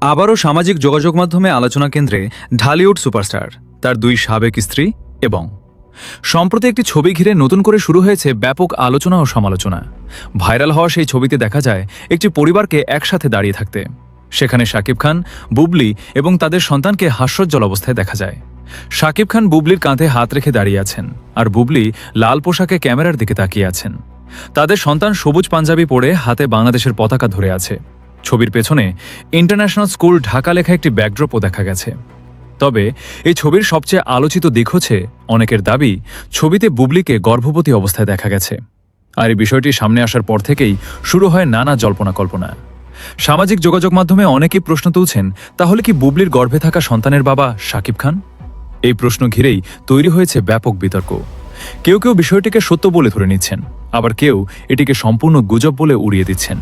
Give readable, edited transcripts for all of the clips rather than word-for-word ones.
আবারও সামাজিক যোগাযোগ মাধ্যমে আলোচনা কেন্দ্রে ঢালিউড সুপারস্টার, তার দুই সাবেক স্ত্রী এবং সম্প্রতি একটি ছবি ঘিরে নতুন করে শুরু হয়েছে ব্যাপক আলোচনা ও সমালোচনা। ভাইরাল হওয়া সেই ছবিতে দেখা যায় একটি পরিবারকে একসাথে দাঁড়িয়ে থাকতে। সেখানে শাকিব খান, বুবলি এবং তাদের সন্তানকে হাস্যোজ্জ্বল অবস্থায় দেখা যায়। শাকিব খান বুবলির কাঁধে হাত রেখে দাঁড়িয়ে আছেন, আর বুবলি লাল পোশাকে ক্যামেরার দিকে তাকিয়ে আছেন। তাদের সন্তান সবুজ পাঞ্জাবি পরে হাতে বাংলাদেশের পতাকা ধরে আছে। ছবির পেছনে ইন্টারন্যাশনাল স্কুল ঢাকা লেখা একটি ব্যাকড্রপও দেখা গেছে। তবে এই ছবির সবচেয়ে আলোচিত দিক হচ্ছে অনেকের দাবি ছবিতে বুবলিকে গর্ভবতী অবস্থায় দেখা গেছে। আর এই বিষয়টি সামনে আসার পর থেকেই শুরু হয় নানা জল্পনা কল্পনা। সামাজিক যোগাযোগ মাধ্যমে অনেকেই প্রশ্ন তুলছেন, তাহলে কি বুবলির গর্ভে থাকা সন্তানের বাবা শাকিব খান? এই প্রশ্ন ঘিরেই তৈরি হয়েছে ব্যাপক বিতর্ক। কেউ কেউ বিষয়টিকে সত্য বলে ধরে নিচ্ছেন, আবার কেউ এটিকে সম্পূর্ণ গুজব বলে উড়িয়ে দিচ্ছেন।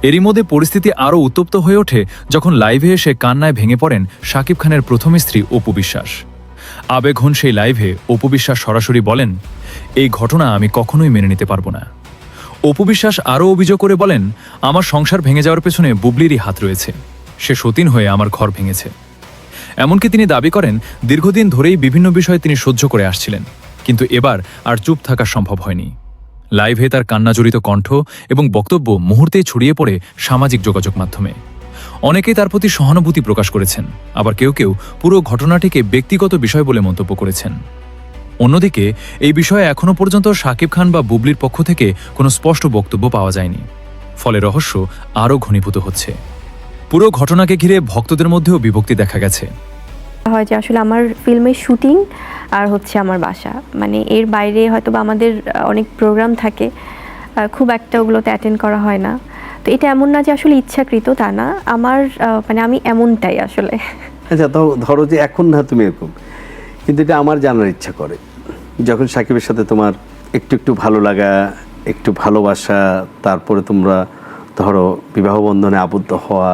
এরই মধ্যে পরিস্থিতি আরও উত্তপ্ত হয়ে ওঠে যখন লাইভে এসে কান্নায় ভেঙে পড়েন শাকিব খানের প্রথম স্ত্রী অপু বিশ্বাস। আবেগঘন সেই লাইভে অপু বিশ্বাস সরাসরি বলেন, এই ঘটনা আমি কখনোই মেনে নিতে পারবো না। অপু বিশ্বাস আরও অভিযোগ করে বলেন, আমার সংসার ভেঙে যাওয়ার পেছনে বুবলিরই হাত রয়েছে। সে সতীন হয়ে আমার ঘর ভেঙেছে। এমনকি তিনি দাবি করেন, দীর্ঘদিন ধরেই বিভিন্ন বিষয় তিনি সহ্য করে আসছিলেন, কিন্তু এবার আর চুপ থাকা সম্ভব হয়নি। লাইভে তার কান্নাজড়িত কণ্ঠ এবং বক্তব্য মুহূর্তেই ছড়িয়ে পড়ে সামাজিক যোগাযোগ মাধ্যমে। অনেকেই তার প্রতি সহানুভূতি প্রকাশ করেছেন, আবার কেউ কেউ পুরো ঘটনাটিকে ব্যক্তিগত বিষয় বলে মন্তব্য করেছেন। অন্যদিকে এই বিষয়ে এখনও পর্যন্ত শাকিব খান বা বুবলির পক্ষ থেকে কোনো স্পষ্ট বক্তব্য পাওয়া যায়নি। ফলে রহস্য আরও ঘনীভূত হচ্ছে। পুরো ঘটনাকে ঘিরে ভক্তদের মধ্যেও বিভক্তি দেখা গেছে। হয় যে আসলে আমার ফিল্মের শুটিং আর হচ্ছে আমার বাসা, মানে এর বাইরে হয়তো বা আমাদের অনেক প্রোগ্রাম থাকে, খুব একটা ওগুলোতে অ্যাটেন্ড করা হয় না। তো এটা এমন না যে আসলে ইচ্ছাকৃত, তা না। আমার মানে আমি এমনটাই আসলে। আচ্ছা, তো ধরো যে এখন না তুমি এরকম, কিন্তু এটা আমার জানার ইচ্ছা করে, যখন সাকিবের সাথে তোমার একটু একটু ভালো লাগা, একটু ভালোবাসা, তারপরে তোমরা ধরো বিবাহ বন্ধনে আবদ্ধ হওয়া,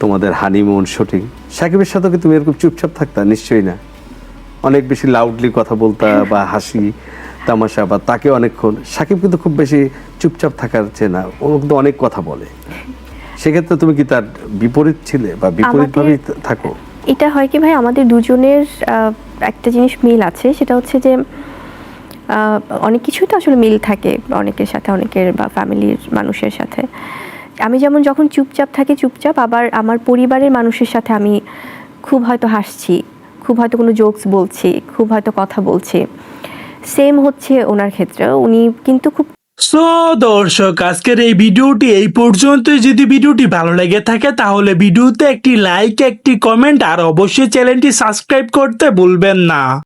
তোমাদের হানিমুন শুটিং, সাকিবের সাথে কি তুমি এরকম চুপচাপ থাকতা? নিশ্চয়ই না। অনেক বেশি লাউডলি কথা বলতা বা হাসি তামাশা, বা তাকে অনেকক্ষণ। সাকিব কিন্তু খুব বেশি চুপচাপ থাকার চেয়ে না, ও কিন্তু অনেক কথা বলে। সেক্ষেত্রে তুমি কি তার বিপরীত ছিলে বা বিপরীতভাবেই থাকো? এটা হয় কি ভাই, আমাদের দুজনের একটা জিনিস মিল আছে, সেটা হচ্ছে যে অনেক কিছুই তো আসলে মিল থাকে অনেকের সাথে, অনেকের বা ফ্যামিলির মানুষের সাথে। আমি যেমন যখন চুপচাপ থাকি চুপচাপ, আবার আমার পরিবারের মানুষের সাথে আমি খুব হয়তো হাসছি, খুব হয়তো কোনো জোকস বলছি, খুব হয়তো কথা বলছি। সেম হচ্ছে ওনার ক্ষেত্রে, উনি কিন্তু খুব। সো দর্শক, আজকের এই ভিডিওটি এই পর্যন্ত। যদি ভিডিওটি ভালো লেগে থাকে তাহলে ভিডিওতে একটি লাইক, একটি কমেন্ট আর অবশ্যই চ্যানেলটি সাবস্ক্রাইব করতে ভুলবেন না।